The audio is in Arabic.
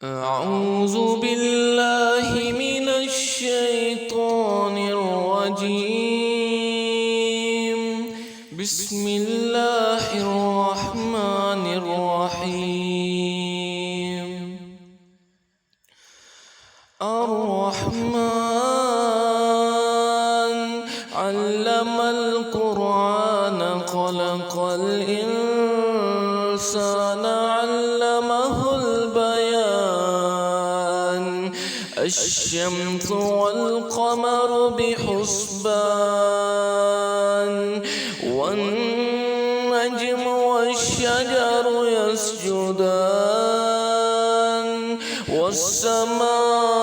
أعوذ بالله من الشيطان الرجيم. بسم الله الرحمن الرحيم. الرحمن علم القرآن خلق الإنسان علمه البيان الشمس والقمر بحسبان والنجم والشجر يسجدان والسماء